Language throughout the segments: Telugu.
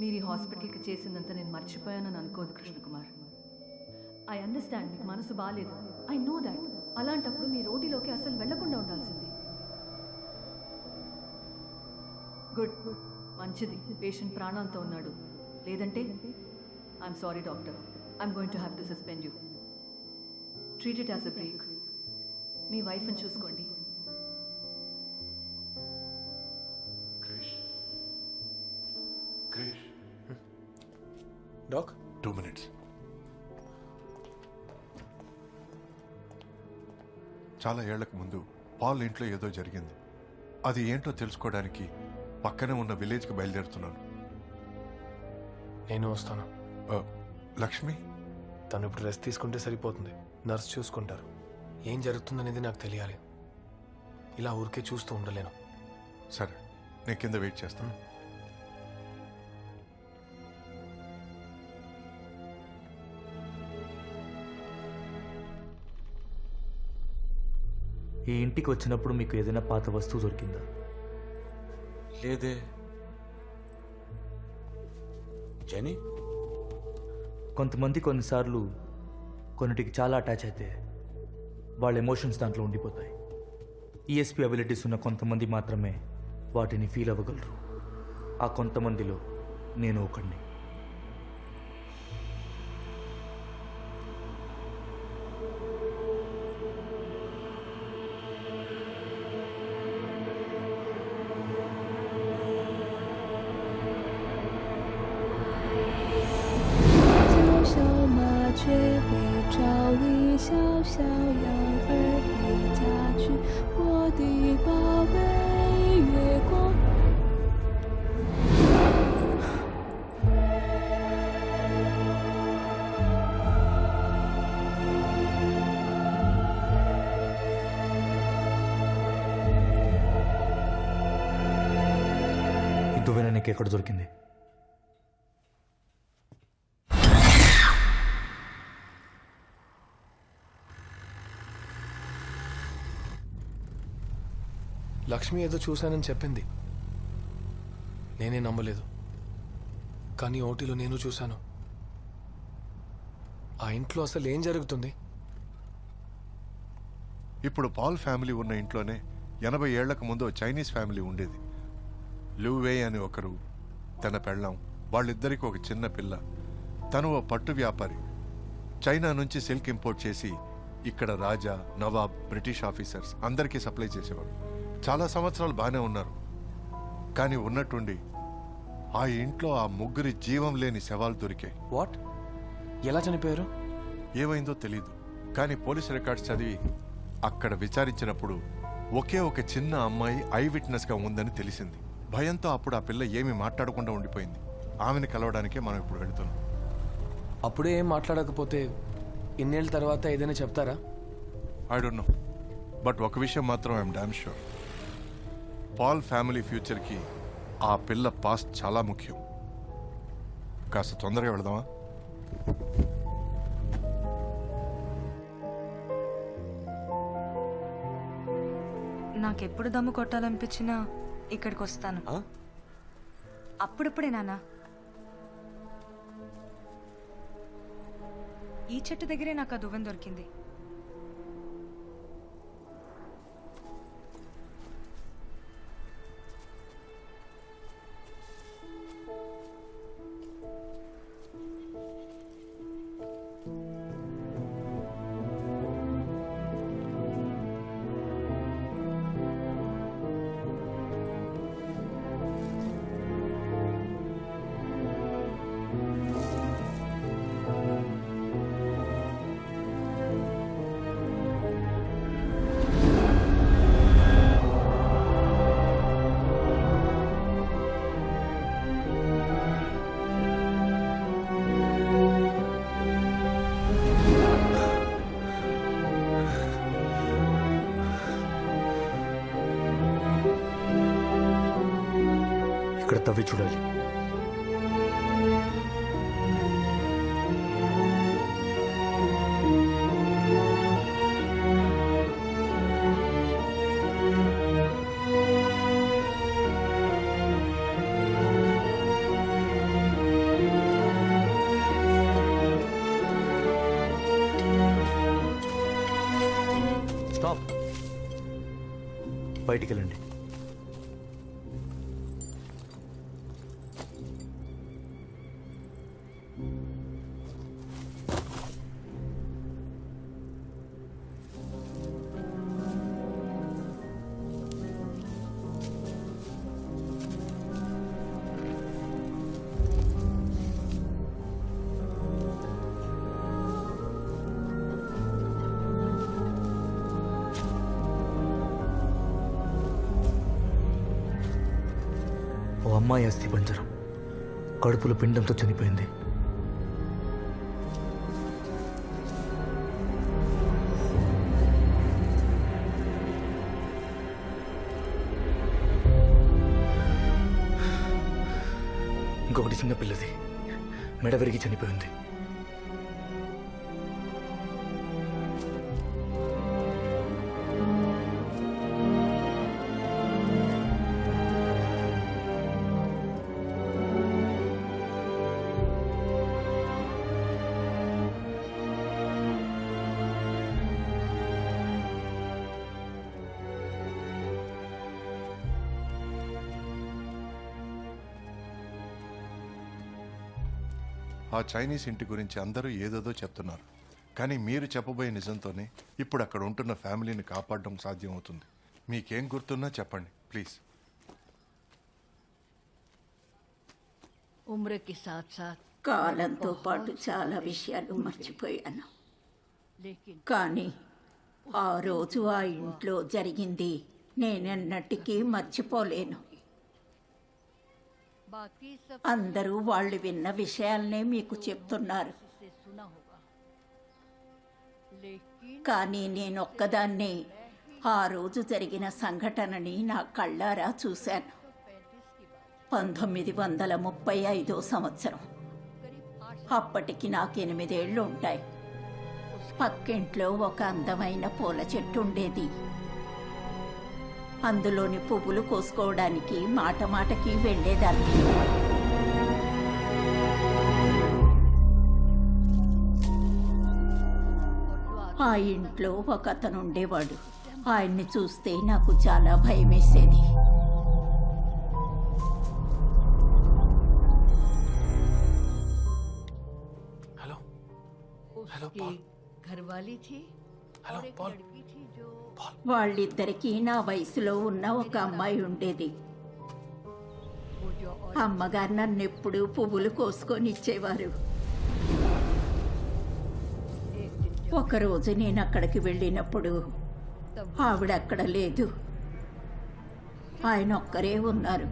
మీరు ఈ హాస్పిటల్కి చేసిందంతా నేను మర్చిపోయానని అనుకోదు కృష్ణకుమార్. ఐ అండర్స్టాండ్, మీకు మనసు బాగాలేదు, ఐ నో దాట్. అలాంటప్పుడు మీ రోటీలోకి అసలు వెళ్లకుండా ఉండాల్సింది. గుడ్, మంచిది, పేషెంట్ ప్రాణాలతో ఉన్నాడు. లేదంటే I'm sorry doctor, I'm going to have to suspend you. Treat it as a break. మీ వైఫ్ని చూసుకోండి. Krish doc 2 minutes. చాలా ఏళ్లకు ముందు పాల్ ఇంట్లో ఏదో జరిగింది. అది ఏంటో తెలుసుకోవడానికి పక్కనే ఉన్న విలేజ్కి బయలుదేరుతున్నాను. నేను వస్తాను. లక్ష్మి తను ఇప్పుడు రెస్ట్ తీసుకుంటే సరిపోతుంది. నర్స్ చూసుకుంటారు. ఏం జరుగుతుందనేది నాకు తెలియాలి. ఇలా ఊరికే చూస్తూ ఉండలేను. సరే, నేను కింద వెయిట్ చేస్తాను. ఈ ఇంటికి వచ్చినప్పుడు మీకు ఏదైనా పాత వస్తువు దొరికిందా? లేదే. జని, కొంతమంది కొన్నిసార్లు కొన్నిటికి చాలా అటాచ్ అయితే వాళ్ళ ఎమోషన్స్ దాంట్లో ఉండిపోతాయి. ఈఎస్పీ అబిలిటీస్ ఉన్న కొంతమంది మాత్రమే వాటిని ఫీల్ అవ్వగలరు. ఆ కొంతమందిలో నేను ఒకడిని. ఈ దువ్వెన నీకు ఎక్కడ దొరికింది? లక్ష్మి ఏదో చూశానని చెప్పింది. నేనే నమ్మలేదు. కానీ ఓటీలో నేను చూశాను. ఆ ఇంట్లో అసలు ఏం జరుగుతుంది? ఇప్పుడు పాల్ ఫ్యామిలీ ఉన్న ఇంట్లోనే 80 ఏళ్లకు ముందు చైనీస్ ఫ్యామిలీ ఉండేది. లూవే అని ఒకరు, తన పెళ్ళాం, వాళ్ళిద్దరికి ఒక చిన్న పిల్ల. తను ఓ పట్టు వ్యాపారి. చైనా నుంచి సిల్క్ ఇంపోర్ట్ చేసి ఇక్కడ రాజా, నవాబ్, బ్రిటిష్ ఆఫీసర్స్ అందరికీ సప్లై చేసేవాడు. చాలా సంవత్సరాలు బాగానే ఉన్నారు. కానీ ఉన్నట్టుండి ఆ ఇంట్లో ఆ ముగ్గురి జీవం లేని శవాలు దొరికాయి. వాట్? ఎలా చనిపోయారు? ఏమైందో తెలీదు. కానీ పోలీస్ రికార్డ్స్ చదివి అక్కడ విచారించినప్పుడు ఒకే ఒక చిన్న అమ్మాయి ఐ విట్నెస్గా ఉందని తెలిసింది. భయంతో అప్పుడు ఆ పిల్ల ఏమీ మాట్లాడకుండా ఉండిపోయింది. ఆమెను కలవడానికే మనం ఇప్పుడు వెళుతున్నాం. అప్పుడే ఏం మాట్లాడకపోతే ఇన్నేళ్ళ తర్వాత ఏదైనా చెప్తారా? ఐ డోంట్ నో, బట్ ఒక విషయం మాత్రం I'm damn sure. Paul family ఫ్యూచర్కి ఆ పిల్ల పాస్ట్ చాలా ముఖ్యం. కాస్త తొందరగా వెళదామా? నాకెప్పుడు దమ్ము కొట్టాలనిపించినా ఇక్కడికి వస్తాను. అప్పుడప్పుడే నాన్న. ఈ చెట్టు దగ్గరే నాకు ఆ దువ్వెన దొరికింది. ఇక్కడ తవ్వి చూడాలి. బయటికి వెళ్ళండి. ఓ అమ్మాయి అస్థి పంజరం కడుపులో పిండంతో చనిపోయింది. ఇంకొకటి చిన్న పిల్లది మెడ విరిగి చనిపోయింది. ఆ చైనీస్ ఇంటి గురించి అందరూ ఏదేదో చెప్తున్నారు, కానీ మీరు చెప్పబోయే నిజంతోనే ఇప్పుడు అక్కడ ఉంటున్న ఫ్యామిలీని కాపాడడం సాధ్యమవుతుంది. మీకేం గుర్తున్నా చెప్పండి ప్లీజ్. उम्र के साथ साथ కాలంతో పాటు చాలా విషయాలు మర్చిపోయాను, लेकिन కానీ ఆ రోజు ఆ ఇంట్లో జరిగింది నేనెన్నటికీ మర్చిపోలేను. बाकी सब అందరూ వాళ్ళు విన్న విషయాలనే మీకు చెప్తున్నారు, से सुना होगा, लेकिन కానీ నేనొక్కదాన్నే ఆ రోజు జరిగిన సంఘటనని నా కళ్ళారా చూశాను. 1935 సంవత్సరం. అప్పటికి నాకు 8 ఏళ్ళు ఉంటాయి. పక్కింట్లో ఒక అందమైన పూల చెట్టు ఉండేది. అందులోని పువ్వులు కోసుకోవడానికి మాట మాటకి వెళ్ళేదాన్ని. ఆ ఇంట్లో ఒక అతను ఉండేవాడు. ఆయన్ని చూస్తే నాకు చాలా భయమేసేది. హలో హలో उसकी పాల్. घरवाली थी హలో और एक పాల్. लड़की थी जो వాళ్ళిద్దరికీ నా వయసులో ఉన్న ఒక అమ్మాయి ఉండేది. वो जो और అమ్మగారు నన్ను ఎప్పుడూ పువ్వులు కోసుకొని ఇచ్చేవారు. एक दिन जब ఒకరోజు నేను అక్కడికి వెళ్ళినప్పుడు ఆవిడ అక్కడ లేదు. ఆయన ఒక్కరే ఉన్నారు.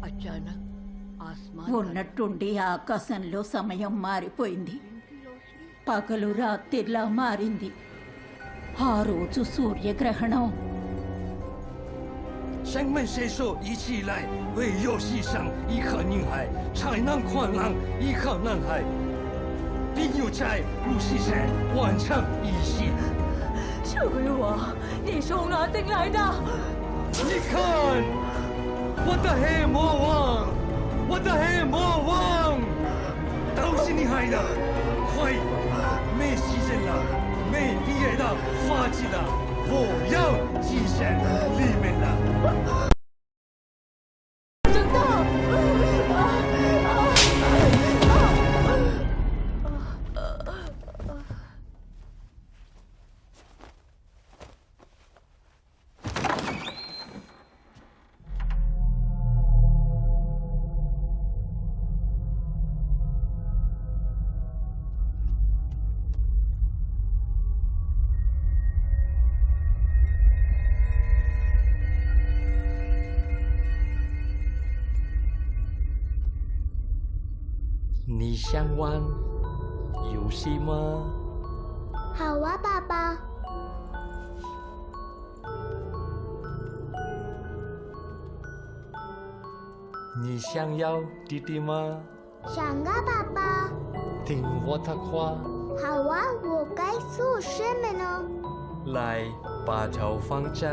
अचानक आसमान ఉన్నట్టుండి ఆకాశంలో సమయం మారిపోయింది. పగలు రాత్రిలా మారింది. ఆ రోజు సూర్యగ్రహణం. 生命谁说一起来，唯有牺牲一颗女孩，才能宽浪一颗男孩，并有在入西山完成一切。这回你从哪等来的？你看，我的黑魔王，我的黑魔王，都是你害的！快，没时间了，没毕业的发迹了，我要跻身里面了。 아想玩游戏吗？好啊，爸爸。你想要弟弟吗？想啊，爸爸。听我的话。好啊，我该做什么呢？来，把头放这。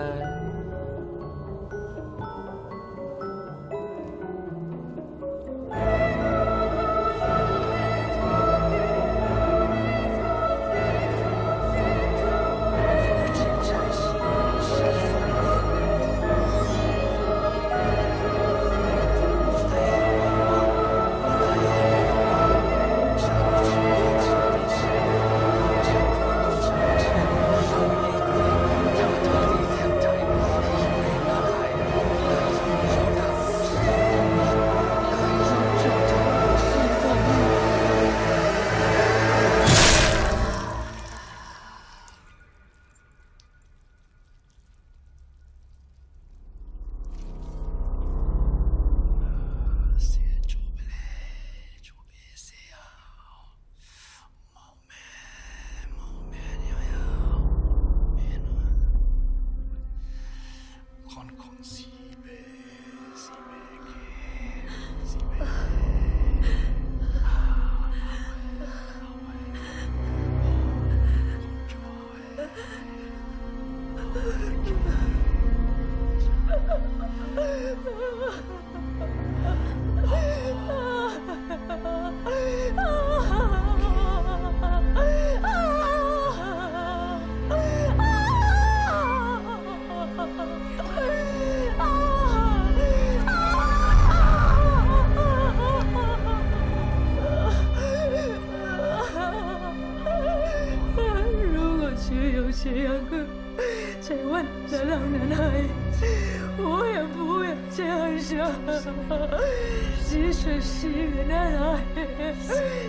即使是奶奶，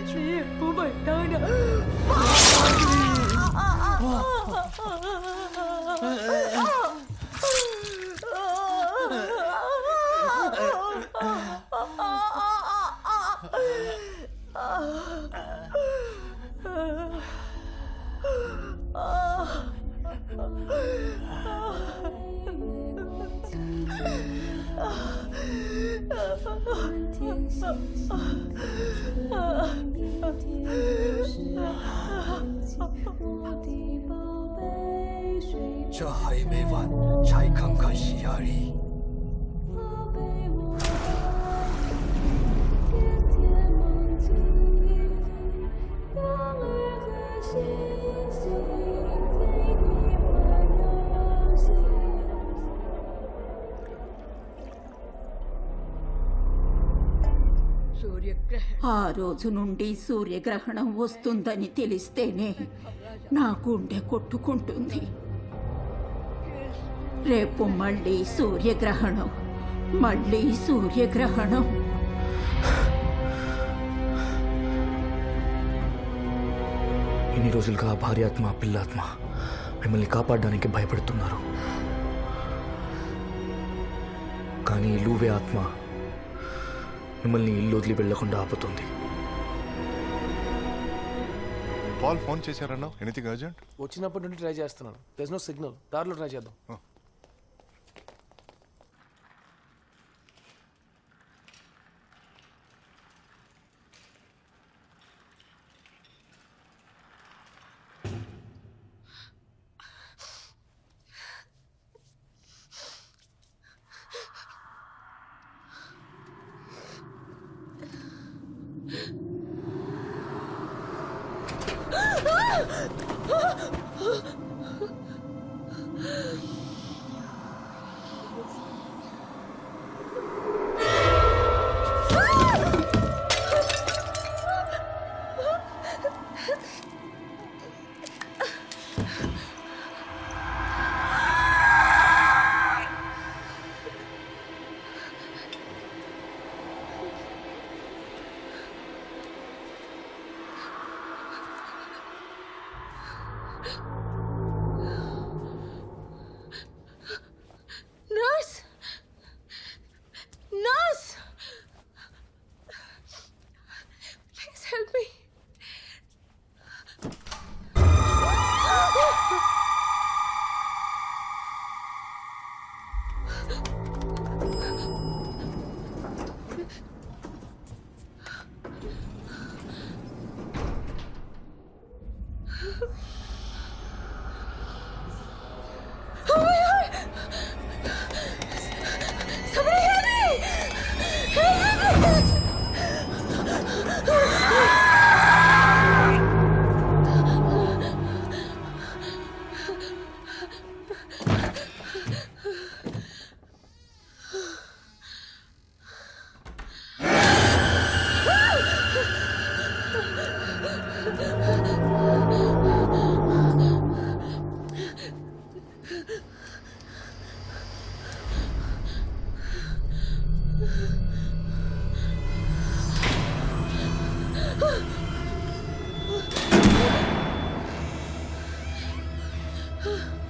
你也不会当着这还没完，才刚开始而已。ఆ రోజు నుండి సూర్యగ్రహణం వస్తుందని తెలిస్తేనే నా గుండె కొట్టుకుంటుంది. రేపు మళ్ళీ సూర్యగ్రహణం, మళ్ళీ సూర్యగ్రహణం. ఇన్ని రోజులుగా భార్యాత్మ పిల్లాత్మ మిమ్మల్ని కాపాడడానికి భయపడుతున్నారు. కానీ లూవే ఆత్మ మిమ్మల్ని ఇల్లు వదిలి వెళ్లకుండా ఆపుతుంది. పాల్ ఫోన్ చేశారన్నా? Anything urgent? వచ్చినప్పటి నుండి ట్రై చేస్తున్నాను. There no signal. దారిలో ట్రై చేద్దాం. Please help 啊。